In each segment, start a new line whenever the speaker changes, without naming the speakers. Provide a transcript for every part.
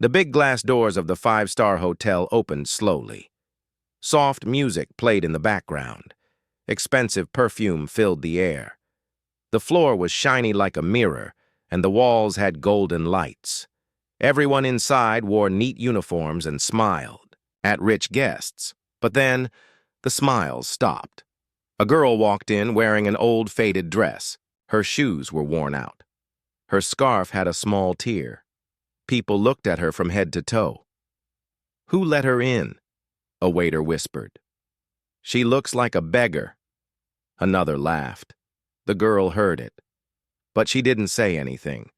The big glass doors of the five-star hotel opened slowly. Soft music played in the background. Expensive perfume filled the air. The floor was shiny like a mirror, and the walls had golden lights. Everyone inside wore neat uniforms and smiled at rich guests. But then, the smiles stopped. A girl walked in wearing an old faded dress. Her shoes were worn out. Her scarf had a small tear. People looked at her from head to toe. "Who let her in?" a waiter whispered. "She looks like a beggar." Another laughed. The girl heard it. But she didn't say anything.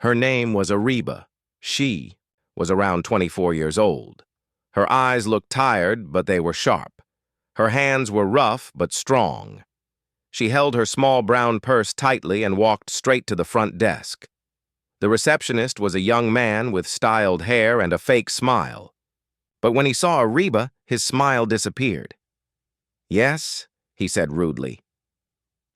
Her name was Ariba. She was around 24 years old. Her eyes looked tired, but they were sharp. Her hands were rough, but strong. She held her small brown purse tightly and walked straight to the front desk. The receptionist was a young man with styled hair and a fake smile. But when he saw Ariba, his smile disappeared. "Yes," he said rudely.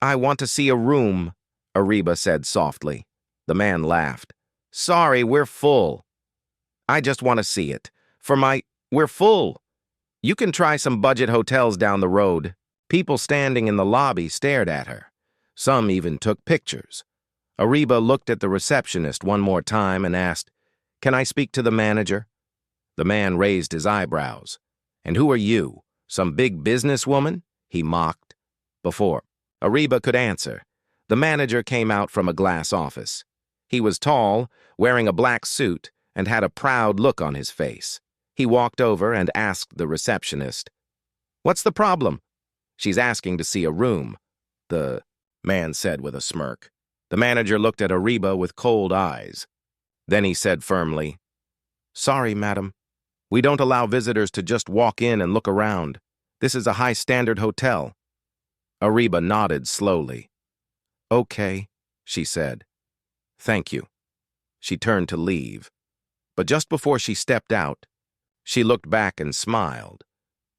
"I want to see a room," Ariba said softly. The man laughed. "Sorry, we're full." "I just want to see it. We're full." "You can try some budget hotels down the road." People standing in the lobby stared at her. Some even took pictures. Ariba looked at the receptionist one more time and asked, "Can I speak to the manager?" The man raised his eyebrows. "And who are you? Some big businesswoman?" he mocked. Before Ariba could answer, the manager came out from a glass office. He was tall, wearing a black suit, and had a proud look on his face. He walked over and asked the receptionist, "What's the problem?" "She's asking to see a room," the man said with a smirk. The manager looked at Ariba with cold eyes. Then he said firmly, "Sorry, madam. We don't allow visitors to just walk in and look around. This is a high-standard hotel." Ariba nodded slowly. "Okay," she said. "Thank you." She turned to leave. But just before she stepped out, she looked back and smiled.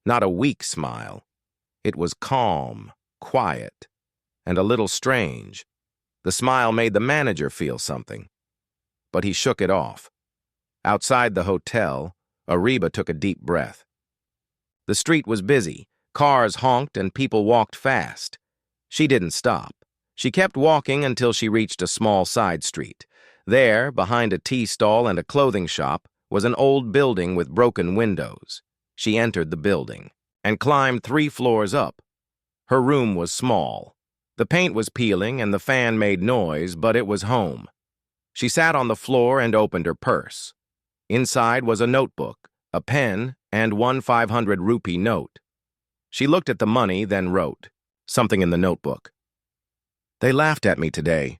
Not a weak smile. It was calm, quiet, and a little strange. The smile made the manager feel something. But he shook it off. Outside the hotel, Ariba took a deep breath. The street was busy. Cars honked and people walked fast. She didn't stop. She kept walking until she reached a small side street. There, behind a tea stall and a clothing shop, was an old building with broken windows. She entered the building and climbed 3 floors up. Her room was small. The paint was peeling and the fan made noise, but it was home. She sat on the floor and opened her purse. Inside was a notebook, a pen, and one 500 rupee note. She looked at the money, then wrote something in the notebook. "They laughed at me today.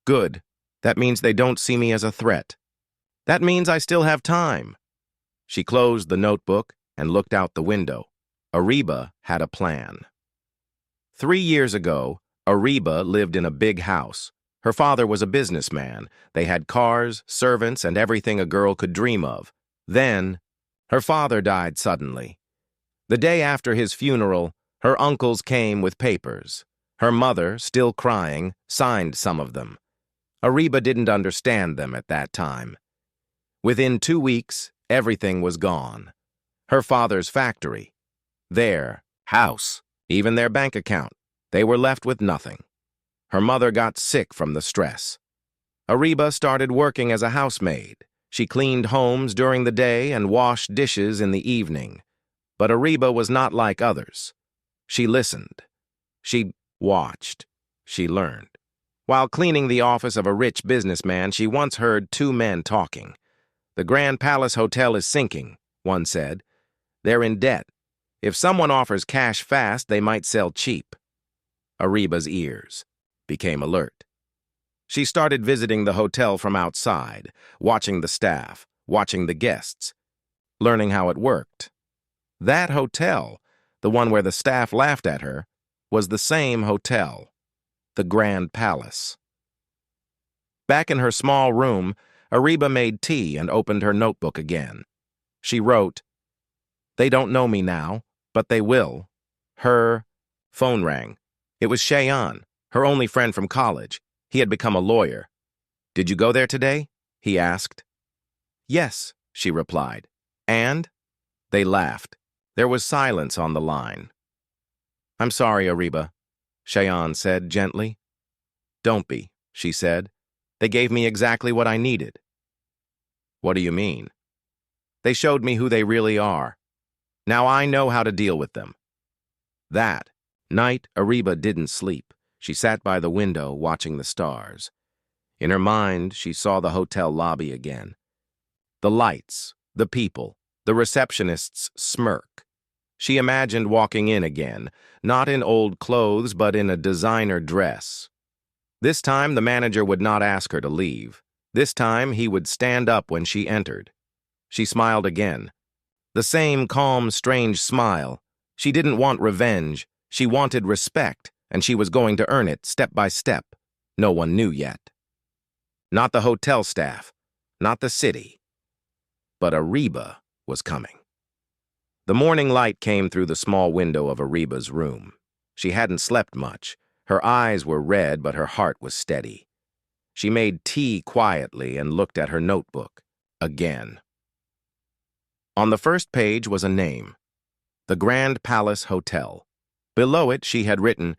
Good. That means they don't see me as a threat. That means I still have time." She closed the notebook and looked out the window. Ariba had a plan. 3 years ago, Ariba lived in a big house. Her father was a businessman. They had cars, servants, and everything a girl could dream of. Then, her father died suddenly. The day after his funeral, her uncles came with papers. Her mother, still crying, signed some of them. Ariba didn't understand them at that time. Within 2 weeks, everything was gone. Her father's factory, their house, even their bank account. They were left with nothing. Her mother got sick from the stress. Ariba started working as a housemaid. She cleaned homes during the day and washed dishes in the evening. But Ariba was not like others. She listened. She watched. She learned. While cleaning the office of a rich businessman, she once heard 2 men talking. "The Grand Palace Hotel is sinking," one said. "They're in debt. If someone offers cash fast, they might sell cheap." Ariba's ears became alert. She started visiting the hotel from outside, watching the staff, watching the guests, learning how it worked. That hotel, the one where the staff laughed at her, was the same hotel, the Grand Palace. Back in her small room, Ariba made tea and opened her notebook again. She wrote, "They don't know me now, but they will." Her phone rang. It was Cheyenne, her only friend from college. He had become a lawyer. "Did you go there today?" he asked. Yes, she replied. And? They laughed. There was silence on the line. I'm sorry, Ariba, Cheyenne said gently. Don't be, she said. They gave me exactly what I needed. What do you mean? They showed me who they really are. Now I know how to deal with them. That night, Ariba didn't sleep. She sat by the window watching the stars. In her mind, she saw the hotel lobby again. The lights, the people, the receptionist's smirk. She imagined walking in again, not in old clothes, but in a designer dress. This time, the manager would not ask her to leave. This time, he would stand up when she entered. She smiled again. The same calm, strange smile. She didn't want revenge. She wanted respect, and she was going to earn it step by step. No one knew yet. Not the hotel staff, not the city. But Ariba was coming. The morning light came through the small window of Ariba's room. She hadn't slept much. Her eyes were red, but her heart was steady. She made tea quietly and looked at her notebook again. On the first page was a name, the Grand Palace Hotel. Below it, she had written,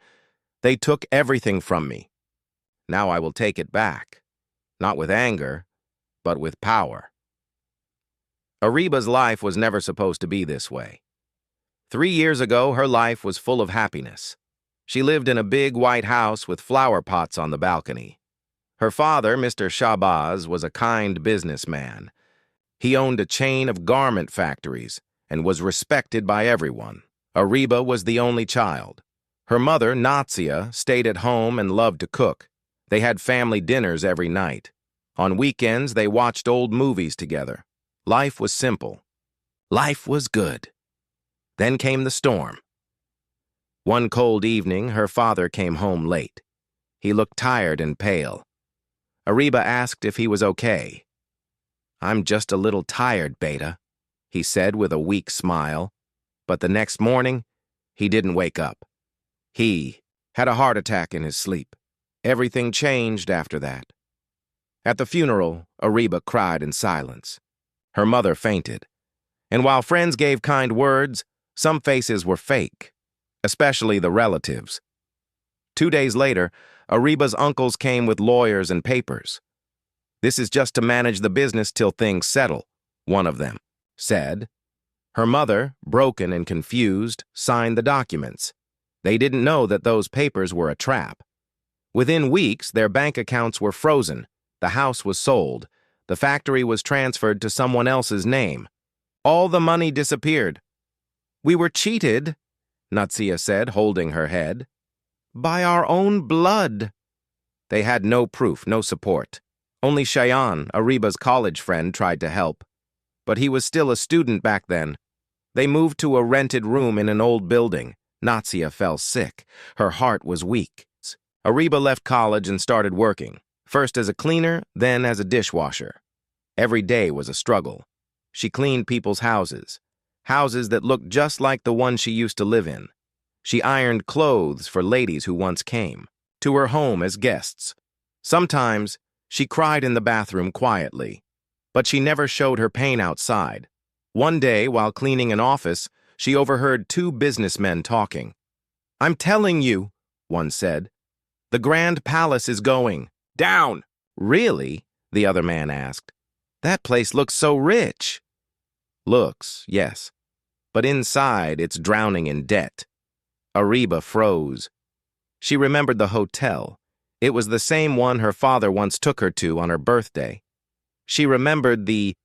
"They took everything from me. Now I will take it back, not with anger, but with power." Ariba's life was never supposed to be this way. 3 years ago, her life was full of happiness. She lived in a big white house with flower pots on the balcony. Her father, Mr. Shahbaz, was a kind businessman. He owned a chain of garment factories and was respected by everyone. Ariba was the only child. Her mother, Natsia, stayed at home and loved to cook. They had family dinners every night. On weekends, they watched old movies together. Life was simple. Life was good. Then came the storm. One cold evening, her father came home late. He looked tired and pale. Ariba asked if he was okay. "I'm just a little tired, Beta," he said with a weak smile. But the next morning, he didn't wake up. He had a heart attack in his sleep. Everything changed after that. At the funeral, Ariba cried in silence. Her mother fainted. And while friends gave kind words, some faces were fake, especially the relatives. 2 days later, Ariba's uncles came with lawyers and papers. "This is just to manage the business till things settle," one of them said. Her mother, broken and confused, signed the documents. They didn't know that those papers were a trap. Within weeks, their bank accounts were frozen. The house was sold. The factory was transferred to someone else's name. All the money disappeared. "We were cheated," Natsia said, holding her head. "By our own blood." They had no proof, no support. Only Cheyenne, Ariba's college friend, tried to help. But he was still a student back then. They moved to a rented room in an old building. Natsia fell sick. Her heart was weak. Ariba left college and started working, first as a cleaner, then as a dishwasher. Every day was a struggle. She cleaned people's houses that looked just like the one she used to live in. She ironed clothes for ladies who once came to her home as guests. Sometimes, she cried in the bathroom quietly, but she never showed her pain outside. One day, while cleaning an office, she overheard 2 businessmen talking. "I'm telling you," one said, "the Grand Palace is going down." "Really?" the other man asked. "That place looks so rich." "Looks, yes, but inside it's drowning in debt." Ariba froze. She remembered the hotel. It was the same one her father once took her to on her birthday. She remembered the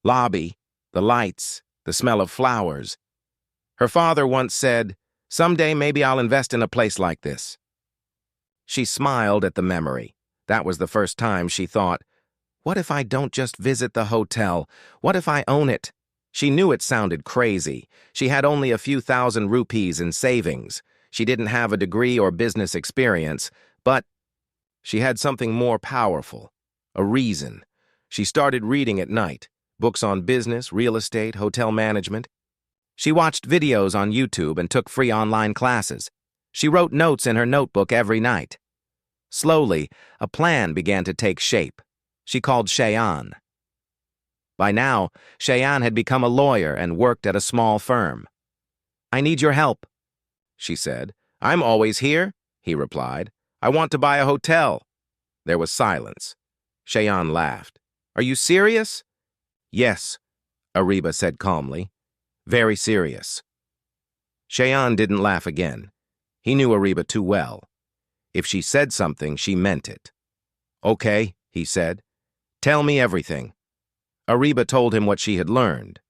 lobby, the lights, the smell of flowers. Her father once said, "Someday maybe I'll invest in a place like this." She smiled at the memory. That was the first time she thought, what if I don't just visit the hotel? What if I own it? She knew it sounded crazy. She had only a few thousand rupees in savings. She didn't have a degree or business experience, but she had something more powerful, a reason. She started reading at night, books on business, real estate, hotel management. She watched videos on YouTube and took free online classes. She wrote notes in her notebook every night. Slowly, a plan began to take shape. She called Cheyenne. By now, Cheyenne had become a lawyer and worked at a small firm. "I need your help," she said. "I'm always here," he replied. "I want to buy a hotel." There was silence. Cheyenne laughed. "Are you serious?" "Yes," Ariba said calmly. "Very serious." Cheyenne didn't laugh again. He knew Ariba too well. If she said something, she meant it. "Okay," he said. "Tell me everything." Ariba told him what she had learned.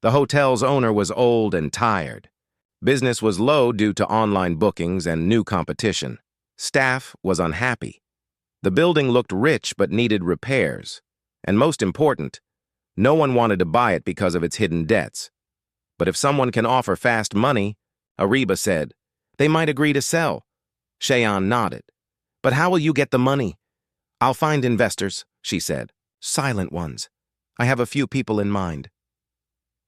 The hotel's owner was old and tired. Business was low due to online bookings and new competition. Staff was unhappy. The building looked rich but needed repairs. And most important, no one wanted to buy it because of its hidden debts. But if someone can offer fast money, Ariba said, they might agree to sell. Cheyenne nodded. "But how will you get the money?" "I'll find investors," she said. "Silent ones. I have a few people in mind."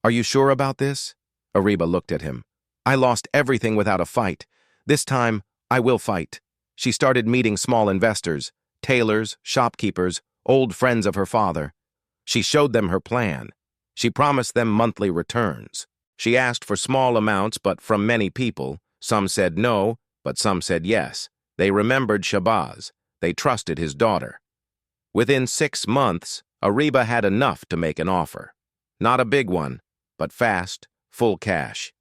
"Are you sure about this?" Ariba looked at him. "I lost everything without a fight. This time, I will fight." She started meeting small investors, tailors, shopkeepers, old friends of her father. She showed them her plan. She promised them monthly returns. She asked for small amounts, but from many people. Some said no, but some said yes. They remembered Shabazz. They trusted his daughter. Within 6 months, Ariba had enough to make an offer. Not a big one, but fast, full cash.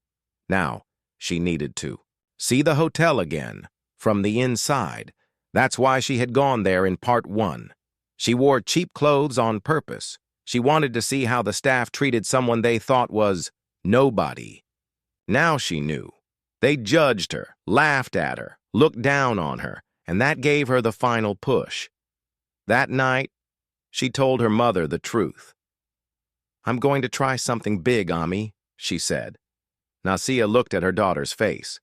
Now, she needed to see the hotel again, from the inside. That's why she had gone there in part 1. She wore cheap clothes on purpose. She wanted to see how the staff treated someone they thought was nobody. Now she knew. They judged her, laughed at her, looked down on her, and that gave her the final push. That night, she told her mother the truth. "I'm going to try something big, Ami," she said. Nasia looked at her daughter's face.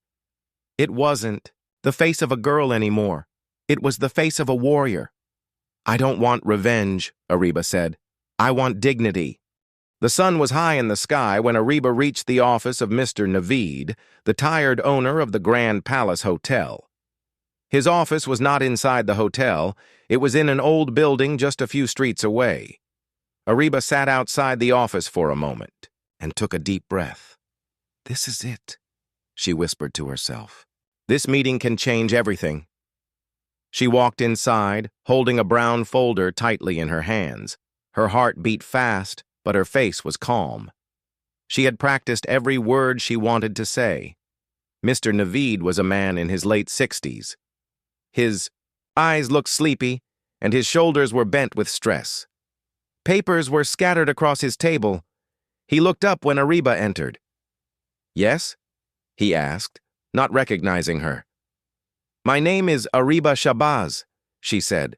It wasn't the face of a girl anymore. It was the face of a warrior. "I don't want revenge," Ariba said. "I want dignity." The sun was high in the sky when Ariba reached the office of Mr. Naveed, the tired owner of the Grand Palace Hotel. His office was not inside the hotel. It was in an old building just a few streets away. Ariba sat outside the office for a moment and took a deep breath. "This is it," she whispered to herself. "This meeting can change everything." She walked inside, holding a brown folder tightly in her hands. Her heart beat fast, but her face was calm. She had practiced every word she wanted to say. Mr. Naveed was a man in his late 60s. His eyes looked sleepy, and his shoulders were bent with stress. Papers were scattered across his table. He looked up when Ariba entered. "Yes?" he asked, not recognizing her. "My name is Ariba Shabazz," she said.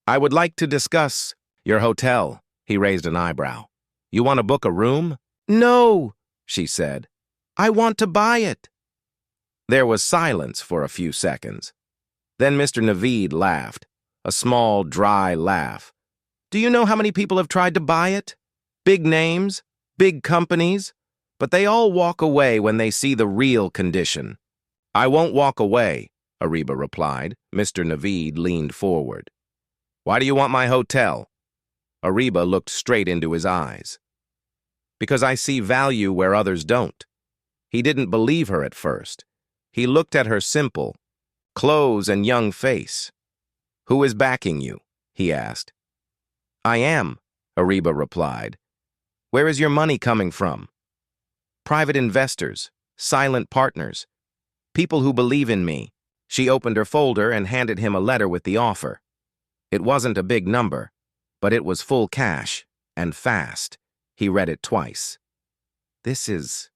"I would like to discuss your hotel." He raised an eyebrow. "You want to book a room?" "No," she said. "I want to buy it." There was silence for a few seconds. Then Mr. Naveed laughed, a small, dry laugh. "Do you know how many people have tried to buy it? Big names, big companies, but they all walk away when they see the real condition." "I won't walk away," Ariba replied. Mr. Naveed leaned forward. "Why do you want my hotel?" Ariba looked straight into his eyes. "Because I see value where others don't." He didn't believe her at first. He looked at her simple, clothes and young face. "Who is backing you?" he asked. "I am," Ariba replied. "Where is your money coming from?" "Private investors, silent partners, people who believe in me." She opened her folder and handed him a letter with the offer. It wasn't a big number, but it was full cash, and fast. He read it twice. "This is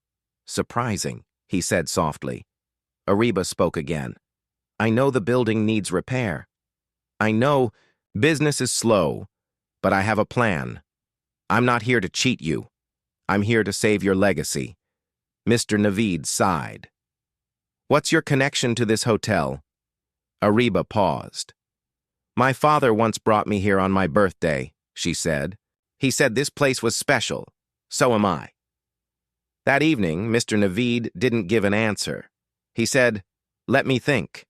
surprising," he said softly. Ariba spoke again. "I know the building needs repair. I know business is slow, but I have a plan. I'm not here to cheat you. I'm here to save your legacy." Mr. Naveed sighed. "What's your connection to this hotel?" Ariba paused. "My father once brought me here on my birthday," she said. "He said this place was special. So am I." That evening, Mr. Naveed didn't give an answer. He said, "Let me think."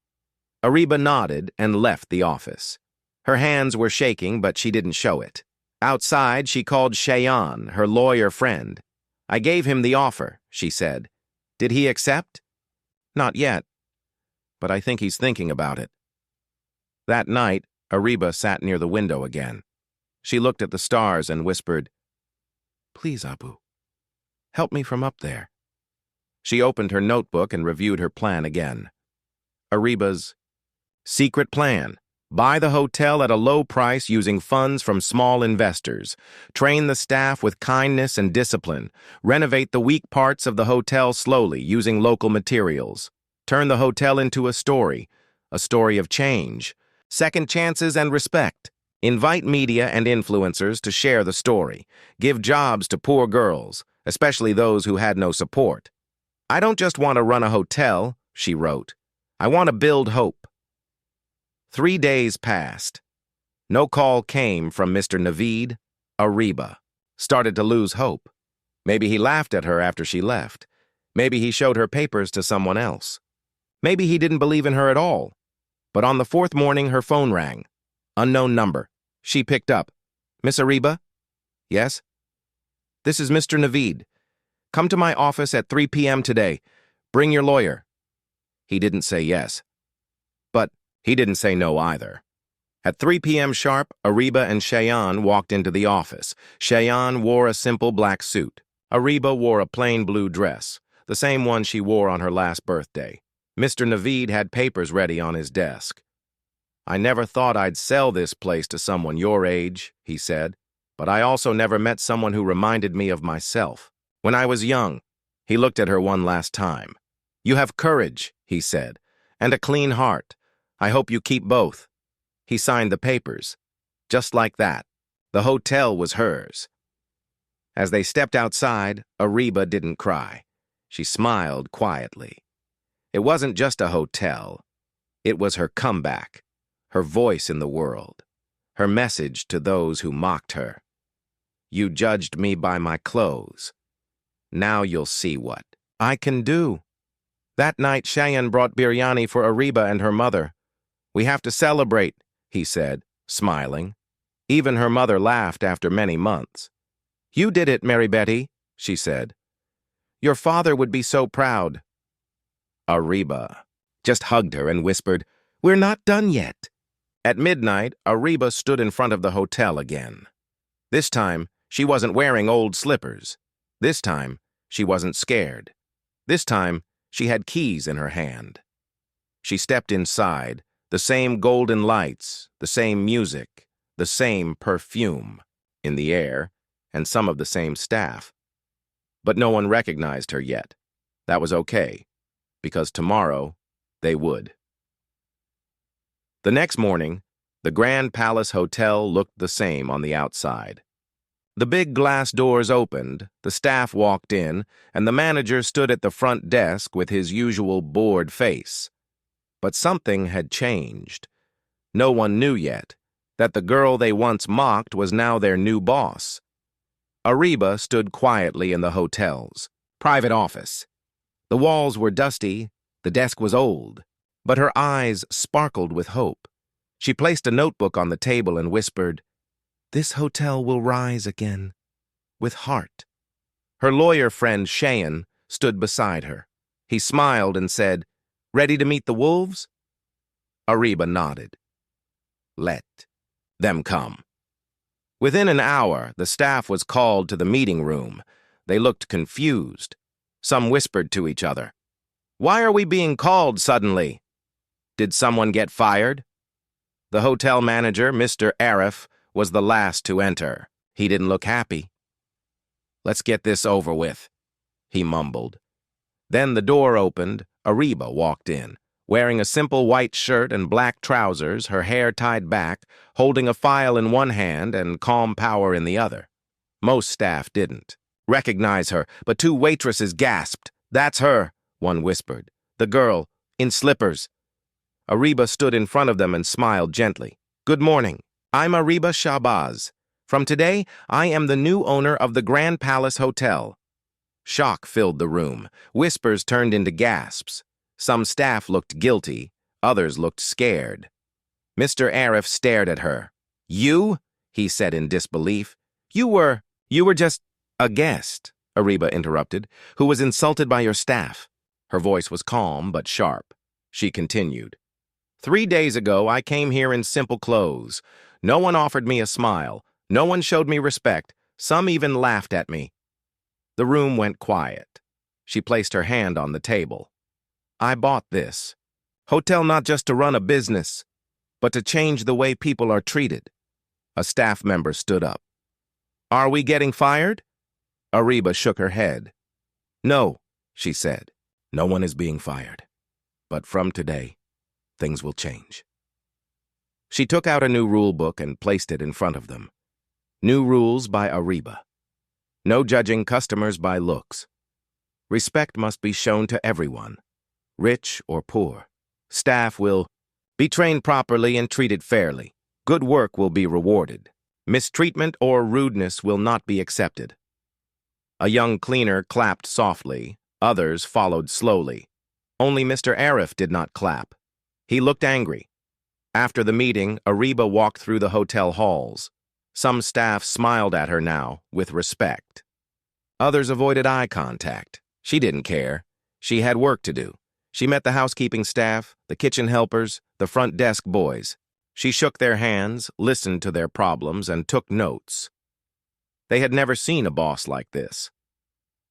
Ariba nodded and left the office. Her hands were shaking, but she didn't show it. Outside, she called Cheyenne, her lawyer friend. I gave him the offer, she said. Did he accept? Not yet, but I think he's thinking about it. That night, Ariba sat near the window again. She looked at the stars and whispered, "Please, Abu, help me from up there." She opened her notebook and reviewed her plan again. Ariba's secret plan: buy the hotel at a low price using funds from small investors, train the staff with kindness and discipline, renovate the weak parts of the hotel slowly using local materials, turn the hotel into a story of change, second chances and respect, invite media and influencers to share the story, give jobs to poor girls, especially those who had no support. I don't just want to run a hotel, she wrote. I want to build hope. 3 days passed. No call came from Mr. Naveed. Ariba started to lose hope. Maybe he laughed at her after she left. Maybe he showed her papers to someone else. Maybe he didn't believe in her at all. But on the 4th morning, her phone rang. Unknown number. She picked up. Miss Ariba? Yes? This is Mr. Naveed. Come to my office at 3 p.m. today. Bring your lawyer. He didn't say yes. But he didn't say no either. At 3 p.m. sharp, Ariba and Cheyenne walked into the office. Cheyenne wore a simple black suit. Ariba wore a plain blue dress, the same one she wore on her last birthday. Mr. Naveed had papers ready on his desk. I never thought I'd sell this place to someone your age, he said, but I also never met someone who reminded me of myself. When I was young, he looked at her one last time. You have courage, he said, and a clean heart. I hope you keep both. He signed the papers. Just like that, the hotel was hers. As they stepped outside, Ariba didn't cry. She smiled quietly. It wasn't just a hotel. It was her comeback, her voice in the world, her message to those who mocked her. You judged me by my clothes. Now you'll see what I can do. That night, Cheyenne brought biryani for Ariba and her mother. We have to celebrate, he said, smiling. Even her mother laughed after many months. You did it, Mary Betty, she said. Your father would be so proud. Ariba just hugged her and whispered, We're not done yet. At midnight, Ariba stood in front of the hotel again. This time, she wasn't wearing old slippers. This time, she wasn't scared. This time, she had keys in her hand. She stepped inside, the same golden lights, the same music, the same perfume in the air, and some of the same staff. But no one recognized her yet. That was okay, because tomorrow they would. The next morning, the Grand Palace Hotel looked the same on the outside. The big glass doors opened, the staff walked in, and the manager stood at the front desk with his usual bored face. But something had changed. No one knew yet that the girl they once mocked was now their new boss. Ariba stood quietly in the hotel's private office. The walls were dusty, the desk was old, but her eyes sparkled with hope. She placed a notebook on the table and whispered, This hotel will rise again, with heart. Her lawyer friend, Cheyenne, stood beside her. He smiled and said, Ready to meet the wolves? Ariba nodded. Let them come. Within an hour, the staff was called to the meeting room. They looked confused. Some whispered to each other. Why are we being called suddenly? Did someone get fired? The hotel manager, Mr. Arif, was the last to enter. He didn't look happy. Let's get this over with, he mumbled. Then the door opened. Ariba walked in, wearing a simple white shirt and black trousers, her hair tied back, holding a file in one hand and calm power in the other. Most staff didn't recognize her, but 2 waitresses gasped. That's her, one whispered. The girl, in slippers. Ariba stood in front of them and smiled gently. Good morning. I'm Ariba Shahbaz. From today, I am the new owner of the Grand Palace Hotel. Shock filled the room. Whispers turned into gasps. Some staff looked guilty. Others looked scared. Mr. Arif stared at her. You? he said in disbelief. You were just a guest, Ariba interrupted, who was insulted by your staff. Her voice was calm but sharp. She continued. 3 days ago, I came here in simple clothes. No one offered me a smile. No one showed me respect. Some even laughed at me. The room went quiet. She placed her hand on the table. I bought this. Hotel not just to run a business, but to change the way people are treated. A staff member stood up. Are we getting fired? Ariba shook her head. No, she said. No one is being fired. But from today, things will change. She took out a new rule book and placed it in front of them. New rules by Ariba. No judging customers by looks. Respect must be shown to everyone, rich or poor. Staff will be trained properly and treated fairly. Good work will be rewarded. Mistreatment or rudeness will not be accepted. A young cleaner clapped softly. Others followed slowly. Only Mr. Arif did not clap. He looked angry. After the meeting, Ariba walked through the hotel halls. Some staff smiled at her now, with respect. Others avoided eye contact. She didn't care. She had work to do. She met the housekeeping staff, the kitchen helpers, the front desk boys. She shook their hands, listened to their problems, and took notes. They had never seen a boss like this.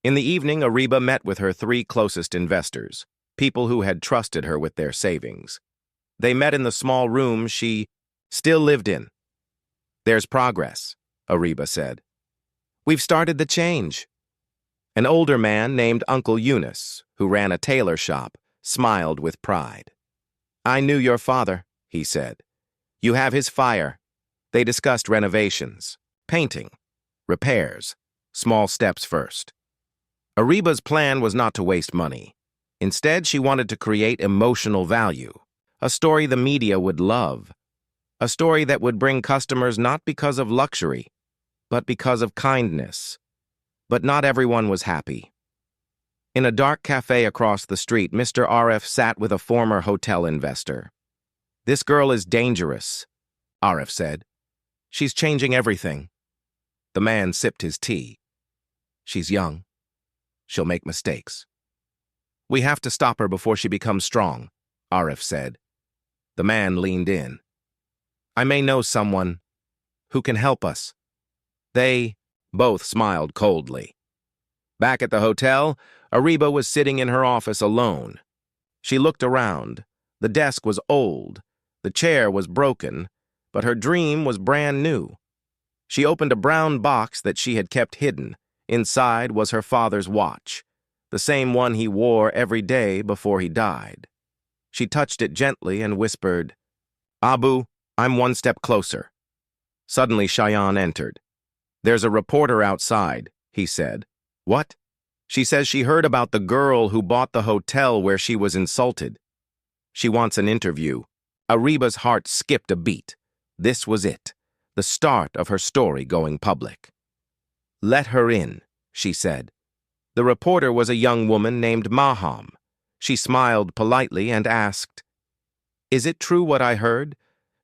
In the evening, Ariba met with her 3 closest investors, people who had trusted her with their savings. They met in the small room she still lived in. There's progress, Ariba said. We've started the change. An older man named Uncle Yunus, who ran a tailor shop, smiled with pride. I knew your father, he said. You have his fire. They discussed renovations, painting, repairs, small steps first. Ariba's plan was not to waste money. Instead, she wanted to create emotional value, a story the media would love, a story that would bring customers not because of luxury, but because of kindness. But not everyone was happy. In a dark cafe across the street, Mr. Arif sat with a former hotel investor. This girl is dangerous, Arif said. She's changing everything. The man sipped his tea. She's young. She'll make mistakes. We have to stop her before she becomes strong, Arif said. The man leaned in. I may know someone who can help us. They both smiled coldly. Back at the hotel, Ariba was sitting in her office alone. She looked around. The desk was old. The chair was broken, but her dream was brand new. She opened a brown box that she had kept hidden. Inside was her father's watch, the same one he wore every day before he died. She touched it gently and whispered, Abu, I'm one step closer. Suddenly, Cheyenne entered. There's a reporter outside, he said. What? She says she heard about the girl who bought the hotel where she was insulted. She wants an interview. Ariba's heart skipped a beat. This was it, the start of her story going public. Let her in, she said. The reporter was a young woman named Maham. She smiled politely and asked, Is it true what I heard,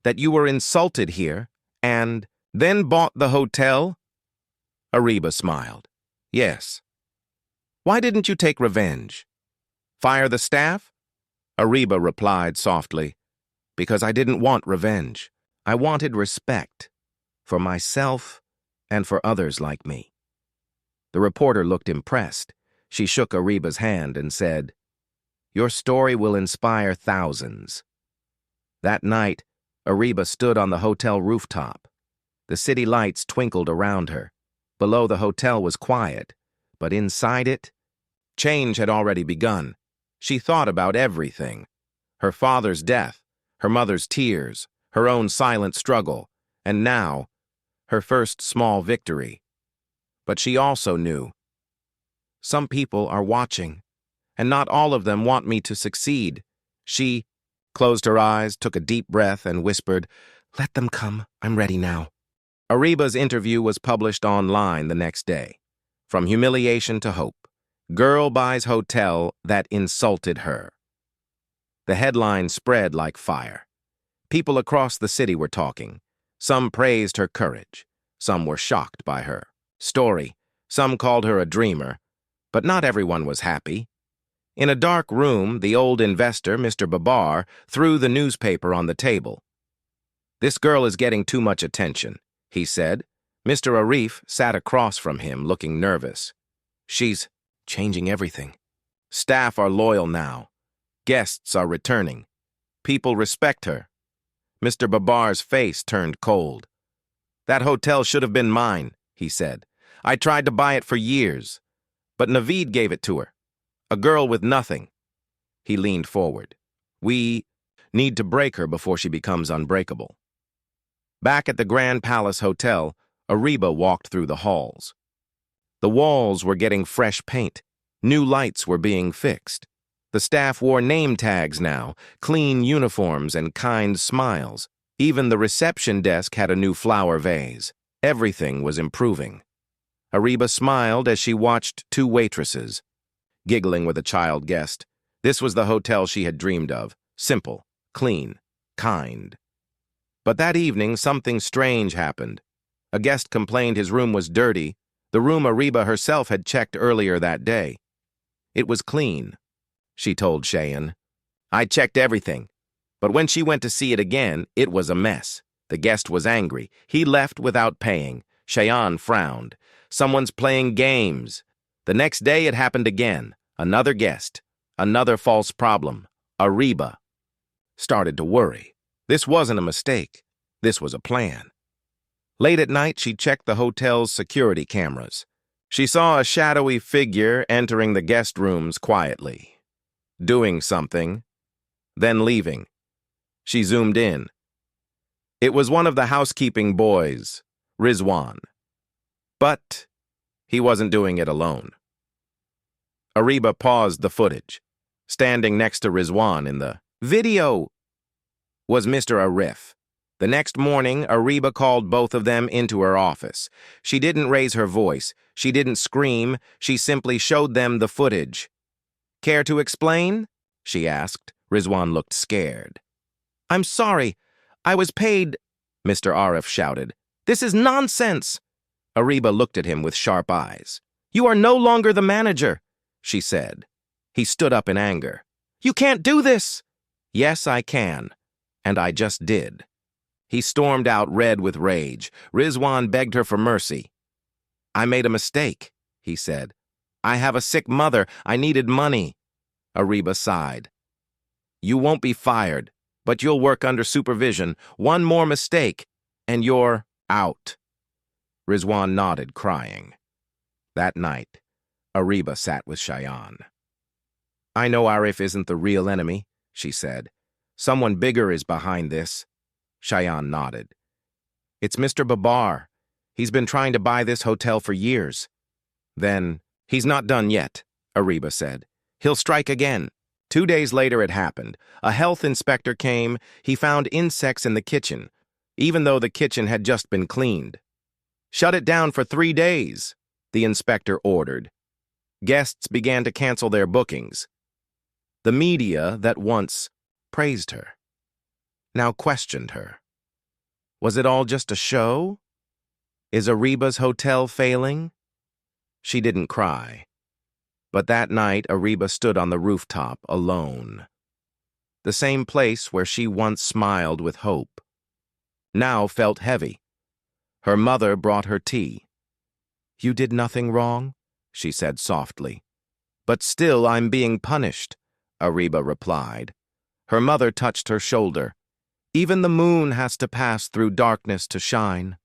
that you were insulted here and then bought the hotel? Ariba smiled. Yes. Why didn't you take revenge? Fire the staff? Ariba replied softly, Because I didn't want revenge. I wanted respect for myself and for others like me. The reporter looked impressed. She shook Ariba's hand and said, Your story will inspire thousands. That night, Ariba stood on the hotel rooftop. The city lights twinkled around her. Below the hotel was quiet, but inside it, change had already begun. She thought about everything. Her father's death, her mother's tears, her own silent struggle, and now, her first small victory. But she also knew, some people are watching, and not all of them want me to succeed. She closed her eyes, took a deep breath, and whispered, Let them come, I'm ready now. Ariba's interview was published online the next day. From humiliation to hope, Girl buys hotel that insulted her. The headline spread like fire. People across the city were talking. Some praised her courage. Some were shocked by her story. Some called her a dreamer. But not everyone was happy. In a dark room, the old investor, Mr. Babar, threw the newspaper on the table. "This girl is getting too much attention," he said. Mr. Arif sat across from him, looking nervous. "She's changing everything. Staff are loyal now. Guests are returning. People respect her." Mr. Babar's face turned cold. "That hotel should have been mine," he said. "I tried to buy it for years. But Naveed gave it to her. A girl with nothing." He leaned forward. "We need to break her before she becomes unbreakable." Back at the Grand Palace Hotel, Ariba walked through the halls. The walls were getting fresh paint. New lights were being fixed. The staff wore name tags now, clean uniforms and kind smiles. Even the reception desk had a new flower vase. Everything was improving. Ariba smiled as she watched two waitresses, giggling with a child guest. This was the hotel she had dreamed of. Simple, clean, kind. But that evening, something strange happened. A guest complained his room was dirty, the room Ariba herself had checked earlier that day. "It was clean," she told Cheyenne. "I checked everything." But when she went to see it again, it was a mess. The guest was angry. He left without paying. Cheyenne frowned. "Someone's playing games." The next day it happened again. Another guest. Another false problem. Ariba started to worry. This wasn't a mistake. This was a plan. Late at night, she checked the hotel's security cameras. She saw a shadowy figure entering the guest rooms quietly, doing something, then leaving. She zoomed in. It was one of the housekeeping boys, Rizwan. But he wasn't doing it alone. Ariba paused the footage. Standing next to Rizwan in the video was Mr. Arif. The next morning, Ariba called both of them into her office. She didn't raise her voice. She didn't scream. She simply showed them the footage. "Care to explain?" she asked. Rizwan looked scared. "I'm sorry. I was paid," Mr. Arif shouted. "This is nonsense." Ariba looked at him with sharp eyes. "You are no longer the manager," she said. He stood up in anger. "You can't do this." "Yes, I can. And I just did." He stormed out, red with rage. Rizwan begged her for mercy. "I made a mistake," he said. "I have a sick mother. I needed money." Ariba sighed. "You won't be fired, but you'll work under supervision. One more mistake, and you're out." Rizwan nodded, crying. That night, Ariba sat with Cheyenne. "I know Arif isn't the real enemy," she said. "Someone bigger is behind this." Cheyenne nodded. "It's Mr. Babar. He's been trying to buy this hotel for years." "Then he's not done yet," Ariba said. "He'll strike again." 2 days later it happened. A health inspector came. He found insects in the kitchen, even though the kitchen had just been cleaned. "Shut it down for 3 days," the inspector ordered. Guests began to cancel their bookings. The media that once praised her now questioned her. Was it all just a show? Is Ariba's hotel failing? She didn't cry. But that night, Ariba stood on the rooftop alone. The same place where she once smiled with hope now felt heavy. Her mother brought her tea. "You did nothing wrong," she said softly. "But still I'm being punished," Ariba replied. Her mother touched her shoulder. "Even the moon has to pass through darkness to shine."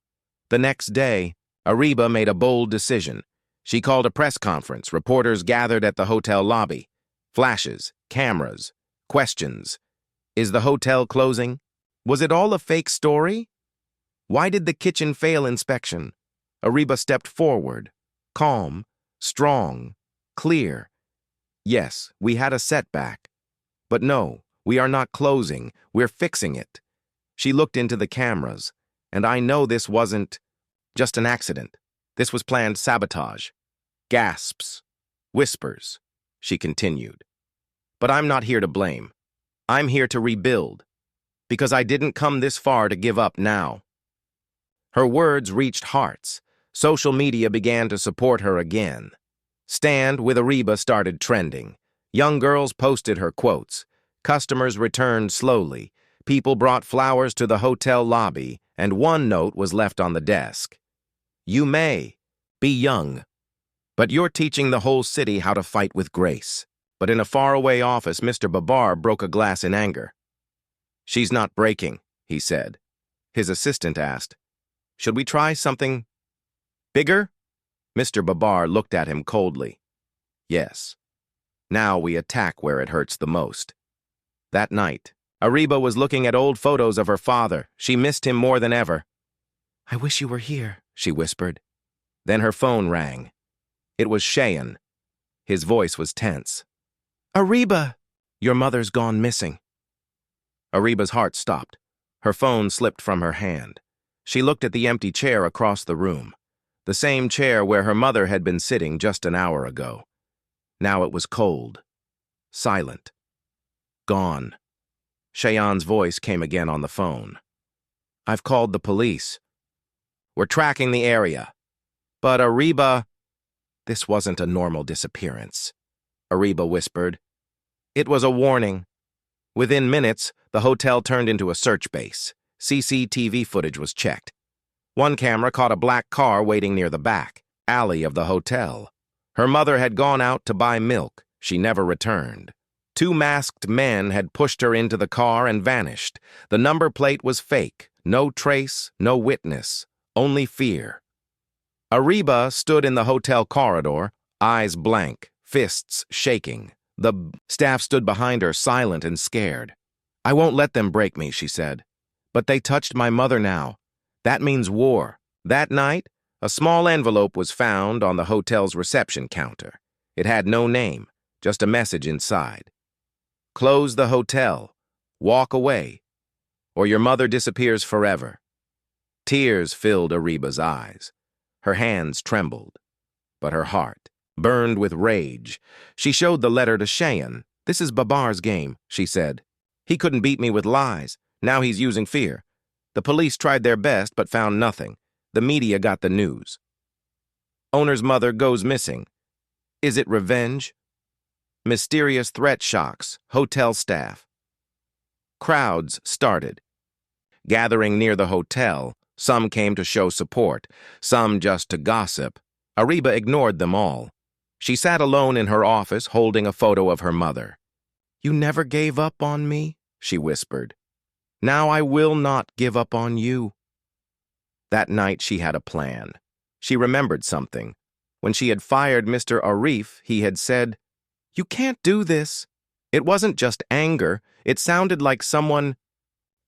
The next day, Ariba made a bold decision. She called a press conference. Reporters gathered at the hotel lobby. Flashes, cameras, questions. Is the hotel closing? Was it all a fake story? Why did the kitchen fail inspection? Ariba stepped forward, calm, strong, clear. "Yes, we had a setback. But no, we are not closing. We're fixing it." She looked into the cameras, and I know this wasn't just an accident. This was planned sabotage. Gasps, whispers, she continued. "But I'm not here to blame. I'm here to rebuild. Because I didn't come this far to give up now." Her words reached hearts. Social media began to support her again. Stand with Ariba started trending. Young girls posted her quotes. Customers returned slowly. People brought flowers to the hotel lobby, and one note was left on the desk. You may be young, but you're teaching the whole city how to fight with grace. But in a faraway office, Mr. Babar broke a glass in anger. She's not breaking, he said. His assistant asked, should we try something bigger? Mr. Babar looked at him coldly. Yes. Now we attack where it hurts the most. That night, Ariba was looking at old photos of her father. She missed him more than ever. I wish you were here, she whispered. Then her phone rang. It was Cheyenne. His voice was tense. Ariba, your mother's gone missing. Ariba's heart stopped. Her phone slipped from her hand. She looked at the empty chair across the room, the same chair where her mother had been sitting just an hour ago. Now it was cold, silent, gone. Cheyenne's voice came again on the phone. I've called the police. We're tracking the area. But Ariba... This wasn't a normal disappearance, Ariba whispered. It was a warning. Within minutes, the hotel turned into a search base. CCTV footage was checked. One camera caught a black car waiting near the back alley of the hotel. Her mother had gone out to buy milk. She never returned. Two masked men had pushed her into the car and vanished. The number plate was fake. No trace, no witness, only fear. Ariba stood in the hotel corridor, eyes blank, fists shaking. The staff stood behind her, silent and scared. I won't let them break me, she said. But they touched my mother now. That means war. That night, a small envelope was found on the hotel's reception counter. It had no name, just a message inside. Close the hotel. Walk away, or your mother disappears forever. Tears filled Ariba's eyes. Her hands trembled, but her heart burned with rage. She showed the letter to Cheyenne. This is Babar's game, she said. He couldn't beat me with lies. Now he's using fear. The police tried their best but found nothing. The media got the news. Owner's mother goes missing. Is it revenge? Mysterious threat shocks hotel staff. Crowds started. Gathering near the hotel, some came to show support, some just to gossip. Ariba ignored them all. She sat alone in her office holding a photo of her mother. You never gave up on me, she whispered. Now I will not give up on you. That night she had a plan. She remembered something. When she had fired Mr. Arif, he had said, You can't do this. It wasn't just anger. It sounded like someone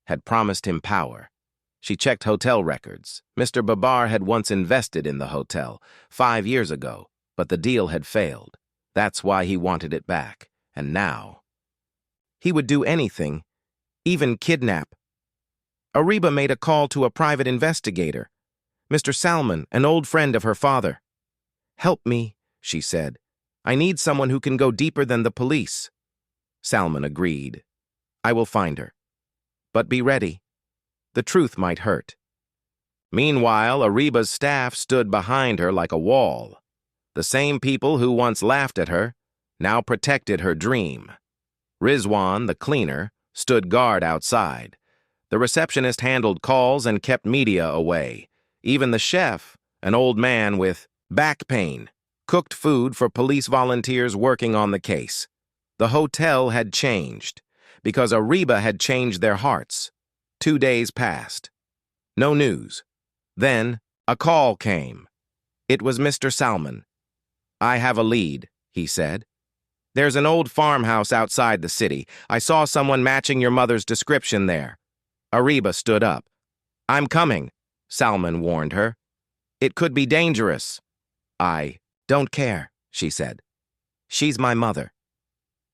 had promised him power. She checked hotel records. Mr. Babar had once invested in the hotel 5 years ago, but the deal had failed. That's why he wanted it back. And now he would do anything, even kidnap. Ariba made a call to a private investigator, Mr. Salman, an old friend of her father. Help me, she said. I need someone who can go deeper than the police. Salman agreed. I will find her. But be ready. The truth might hurt. Meanwhile, Ariba's staff stood behind her like a wall. The same people who once laughed at her now protected her dream. Rizwan, the cleaner, stood guard outside. The receptionist handled calls and kept media away. Even the chef, an old man with back pain, cooked food for police volunteers working on the case. The hotel had changed, because Ariba had changed their hearts. 2 days passed. No news. Then, a call came. It was Mr. Salman. I have a lead, he said. There's an old farmhouse outside the city. I saw someone matching your mother's description there. Ariba stood up. I'm coming, Salman warned her. It could be dangerous. I don't care, she said. She's my mother.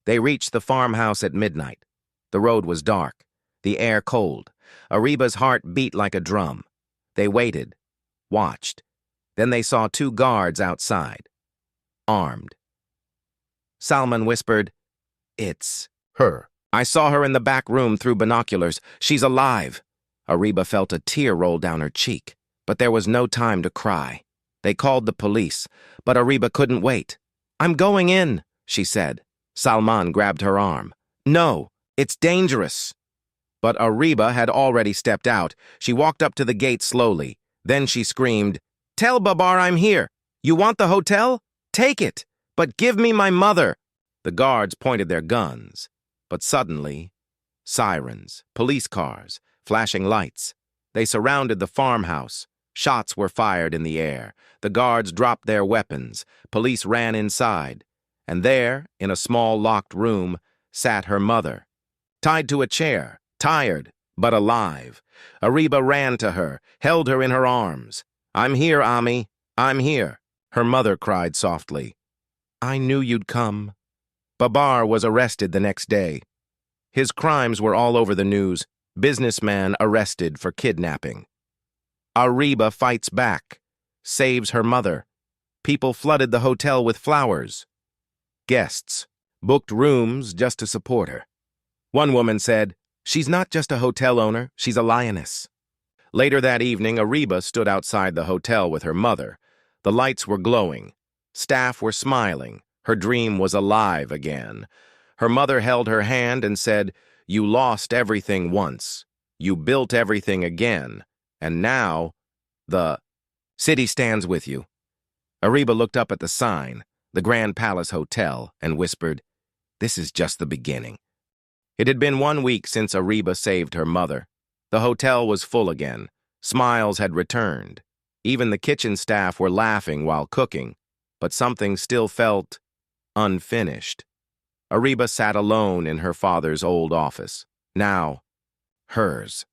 They reached the farmhouse at midnight. The road was dark, the air cold. Ariba's heart beat like a drum. They waited, watched. Then they saw 2 guards outside, armed. Salman whispered, It's her. I saw her in the back room through binoculars. She's alive. Ariba felt a tear roll down her cheek. But there was no time to cry. They called the police, but Ariba couldn't wait. "I'm going in," she said. Salman grabbed her arm. "No, it's dangerous." But Ariba had already stepped out. She walked up to the gate slowly. Then she screamed, "Tell Babar I'm here. You want the hotel? Take it, but give me my mother." The guards pointed their guns. But suddenly, sirens, police cars, flashing lights. They surrounded the farmhouse. Shots were fired in the air. The guards dropped their weapons. Police ran inside. And there, in a small locked room, sat her mother, tied to a chair, tired, but alive. Ariba ran to her, held her in her arms. "I'm here, Ami. I'm here." Her mother cried softly. "I knew you'd come." Babar was arrested the next day. His crimes were all over the news. Businessman arrested for kidnapping. Ariba fights back, saves her mother. People flooded the hotel with flowers. Guests booked rooms just to support her. One woman said, "She's not just a hotel owner, she's a lioness." Later that evening, Ariba stood outside the hotel with her mother. The lights were glowing. Staff were smiling. Her dream was alive again. Her mother held her hand and said, "You lost everything once. You built everything again. And now, the city stands with you." Ariba looked up at the sign, the Grand Palace Hotel, and whispered, "This is just the beginning." It had been 1 week since Ariba saved her mother. The hotel was full again. Smiles had returned. Even the kitchen staff were laughing while cooking, but something still felt unfinished. Ariba sat alone in her father's old office, now hers.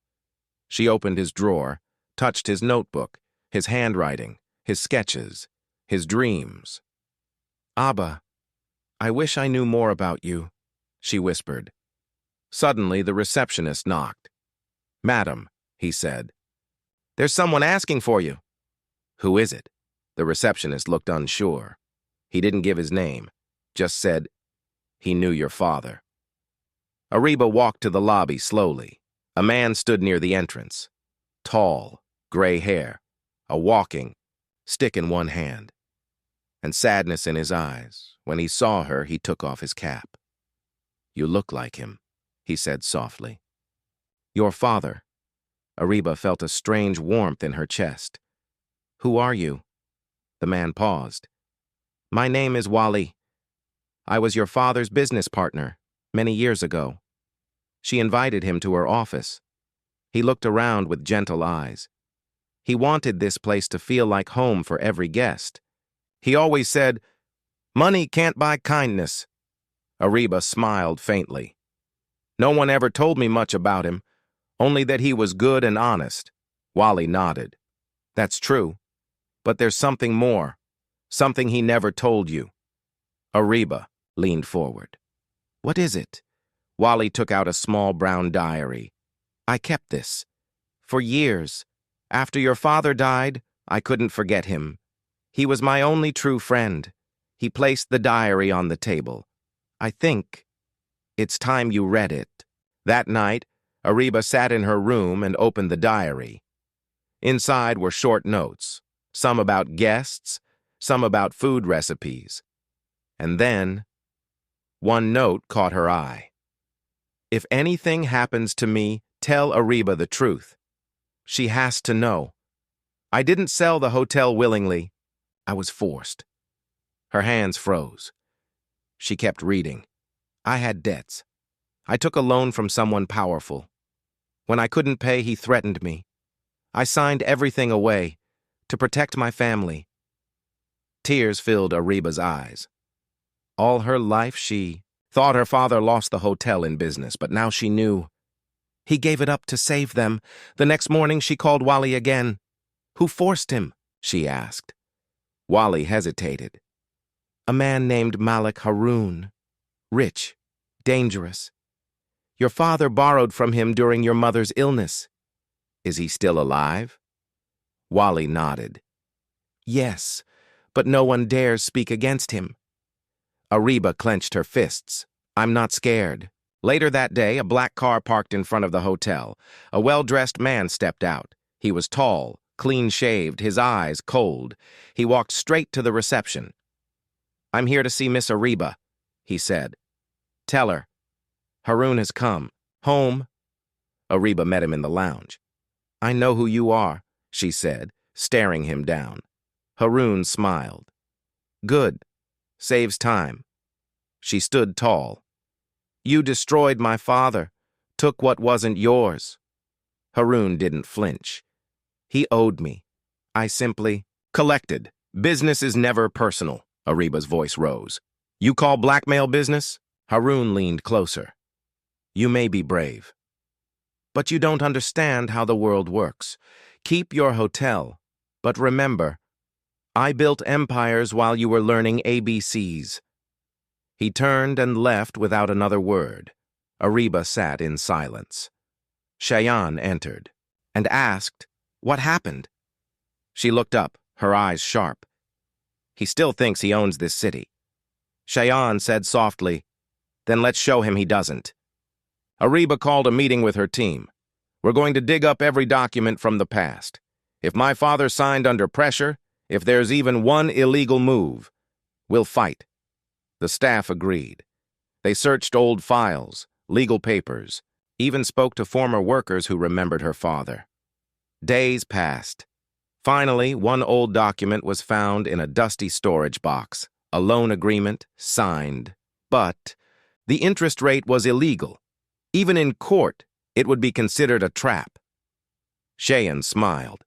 She opened his drawer, touched his notebook, his handwriting, his sketches, his dreams. "Abba, I wish I knew more about you," she whispered. Suddenly, the receptionist knocked. "Madam," he said, "there's someone asking for you." "Who is it?" The receptionist looked unsure. He didn't give his name, just said, "He knew your father." Ariba walked to the lobby slowly. A man stood near the entrance. Tall, gray hair, a walking stick in one hand, and sadness in his eyes. When he saw her, he took off his cap. "You look like him," he said softly. "Your father." Ariba felt a strange warmth in her chest. "Who are you?" The man paused. "My name is Wali. I was your father's business partner many years ago." She invited him to her office. He looked around with gentle eyes. He wanted this place to feel like home for every guest. He always said, "Money can't buy kindness." Ariba smiled faintly. "No one ever told me much about him, only that he was good and honest." Wali nodded. "That's true. But there's something more, something he never told you." Ariba leaned forward. "What is it?" Wali took out a small brown diary. "I kept this for years. After your father died, I couldn't forget him. He was my only true friend." He placed the diary on the table. "I think it's time you read it." That night, Ariba sat in her room and opened the diary. Inside were short notes, some about guests, some about food recipes. And then, one note caught her eye. "If anything happens to me, tell Ariba the truth. She has to know. I didn't sell the hotel willingly. I was forced." Her hands froze. She kept reading. "I had debts. I took a loan from someone powerful. When I couldn't pay, he threatened me. I signed everything away to protect my family." Tears filled Ariba's eyes. All her life she thought her father lost the hotel in business, but now she knew. He gave it up to save them. The next morning she called Wali again. "Who forced him?" she asked. Wali hesitated. "A man named Malik Haroun. Rich, dangerous. Your father borrowed from him during your mother's illness." "Is he still alive?" Wali nodded. "Yes, but no one dares speak against him." Ariba clenched her fists. "I'm not scared." Later that day, a black car parked in front of the hotel. A well-dressed man stepped out. He was tall, clean-shaved, his eyes cold. He walked straight to the reception. "I'm here to see Miss Ariba," he said. "Tell her. Haroon has come. Home." Ariba met him in the lounge. "I know who you are," she said, staring him down. Haroon smiled. "Good. Saves time." She stood tall. "You destroyed my father, took what wasn't yours." Haroon didn't flinch. "He owed me. I simply collected. Business is never personal." Ariba's voice rose. "You call blackmail business?" Haroon leaned closer. "You may be brave, but you don't understand how the world works. Keep your hotel, but remember, I built empires while you were learning ABCs." He turned and left without another word. Ariba sat in silence. Cheyenne entered and asked, "What happened?" She looked up, her eyes sharp. "He still thinks he owns this city." Cheyenne said softly, "Then let's show him he doesn't." Ariba called a meeting with her team. "We're going to dig up every document from the past. If my father signed under pressure, if there's even one illegal move, we'll fight." The staff agreed. They searched old files, legal papers, even spoke to former workers who remembered her father. Days passed. Finally, one old document was found in a dusty storage box, a loan agreement signed, but the interest rate was illegal. Even in court, it would be considered a trap. Cheyenne smiled.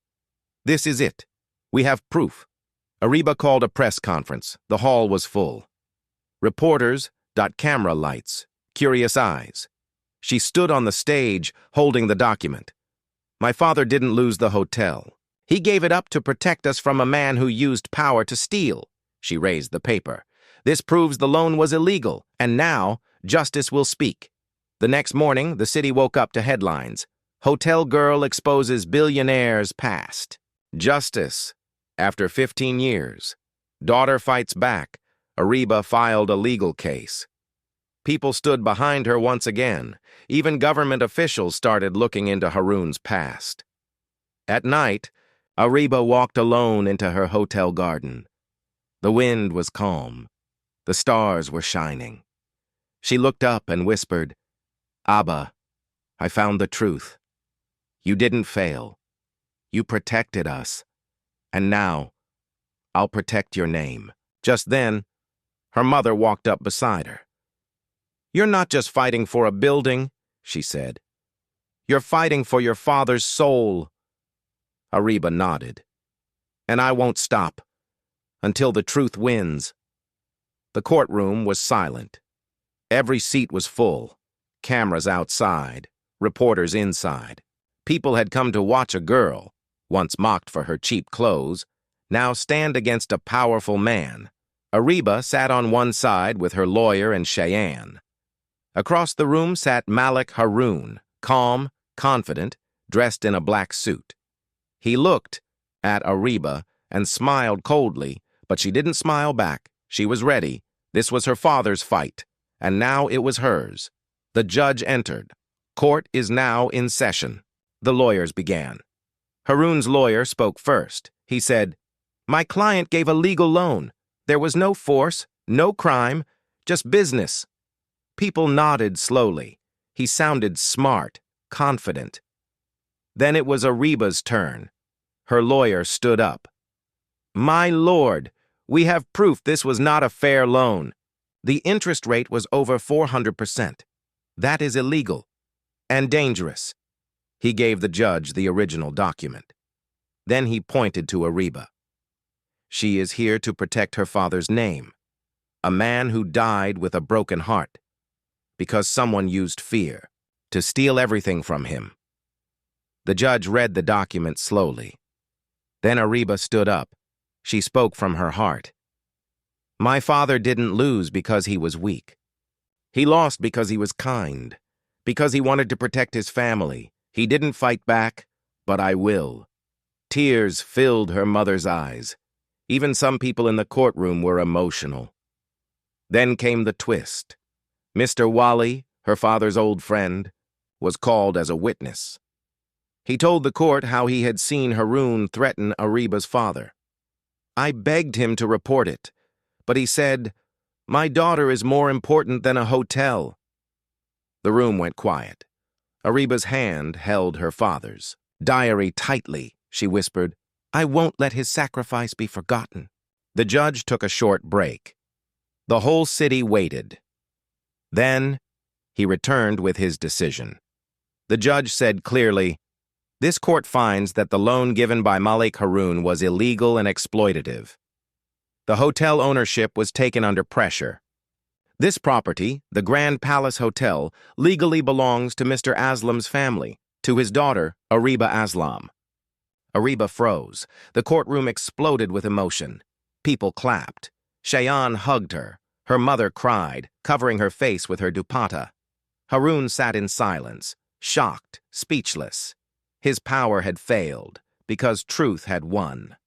"This is it. We have proof." Ariba called a press conference. The hall was full. Reporters, camera lights, curious eyes. She stood on the stage, holding the document. "My father didn't lose the hotel. He gave it up to protect us from a man who used power to steal." She raised the paper. "This proves the loan was illegal, and now justice will speak." The next morning, the city woke up to headlines. "Hotel girl exposes billionaire's past." Justice. After 15 years. Daughter fights back. Ariba filed a legal case. People stood behind her once again. Even government officials started looking into Haroon's past. At night, Ariba walked alone into her hotel garden. The wind was calm. The stars were shining. She looked up and whispered, "Abba, I found the truth. You didn't fail. You protected us. And now, I'll protect your name." Just then, her mother walked up beside her. "You're not just fighting for a building," she said. "You're fighting for your father's soul." Ariba nodded. "And I won't stop until the truth wins." The courtroom was silent. Every seat was full. Cameras outside, reporters inside. People had come to watch a girl, once mocked for her cheap clothes, now stand against a powerful man. Ariba sat on one side with her lawyer and Cheyenne. Across the room sat Malik Haroon, calm, confident, dressed in a black suit. He looked at Ariba and smiled coldly, but she didn't smile back. She was ready. This was her father's fight, and now it was hers. The judge entered. Court is now in session. The lawyers began. Haroon's lawyer spoke first. He said, "My client gave a legal loan. There was no force, no crime, just business." People nodded slowly. He sounded smart, confident. Then it was Ariba's turn. Her lawyer stood up. "My lord, we have proof this was not a fair loan. The interest rate was over 400%. That is illegal and dangerous." He gave the judge the original document. Then he pointed to Ariba. "She is here to protect her father's name, a man who died with a broken heart, because someone used fear to steal everything from him." The judge read the document slowly. Then Ariba stood up. She spoke from her heart. "My father didn't lose because he was weak. He lost because he was kind, because he wanted to protect his family. He didn't fight back, but I will." Tears filled her mother's eyes. Even some people in the courtroom were emotional. Then came the twist. Mr. Wally, her father's old friend, was called as a witness. He told the court how he had seen Haroon threaten Ariba's father. I begged him to report it, but he said, "My daughter is more important than a hotel." The room went quiet. Ariba's hand held her father's. "Diary tightly," she whispered. "I won't let his sacrifice be forgotten." The judge took a short break. The whole city waited. Then, he returned with his decision. The judge said clearly, "This court finds that the loan given by Malik Haroon was illegal and exploitative. The hotel ownership was taken under pressure. This property, the Grand Palace Hotel, legally belongs to Mr. Aslam's family, to his daughter, Ariba Aslam." Ariba froze. The courtroom exploded with emotion. People clapped. Cheyenne hugged her. Her mother cried, covering her face with her dupatta. Haroon sat in silence, shocked, speechless. His power had failed, because truth had won.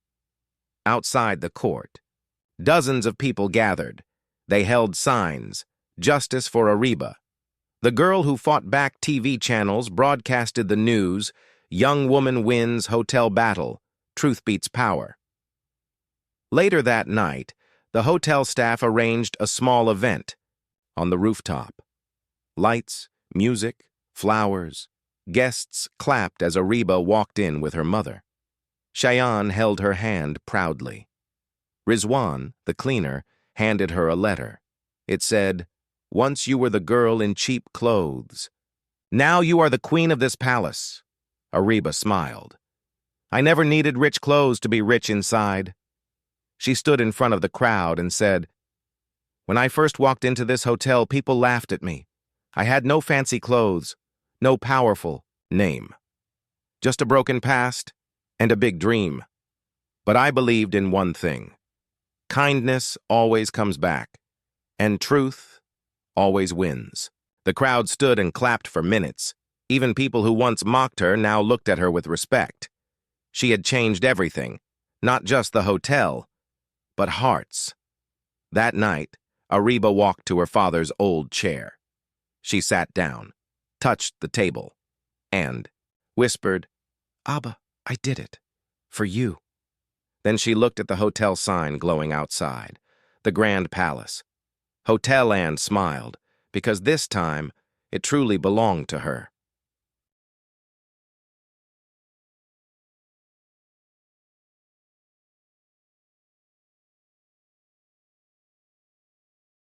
Outside the court, dozens of people gathered. They held signs, "Justice for Ariba." The girl who fought back TV channels broadcasted the news, "Young woman wins hotel battle, truth beats power." Later that night, the hotel staff arranged a small event on the rooftop. Lights, music, flowers. Guests clapped as Ariba walked in with her mother. Cheyenne held her hand proudly. Rizwan, the cleaner, handed her a letter. It said, "Once you were the girl in cheap clothes. Now you are the queen of this palace." Ariba smiled. "I never needed rich clothes to be rich inside." She stood in front of the crowd and said, "When I first walked into this hotel, people laughed at me. I had no fancy clothes, no powerful name. Just a broken past and a big dream. But I believed in one thing. Kindness always comes back, and truth always wins." The crowd stood and clapped for minutes. Even people who once mocked her now looked at her with respect. She had changed everything, not just the hotel, but hearts. That night, Ariba walked to her father's old chair. She sat down, touched the table, and whispered, "Abba, I did it. For you." Then she looked at the hotel sign glowing outside, the Grand Palace. Hotel Ann smiled, because this time it truly belonged to her.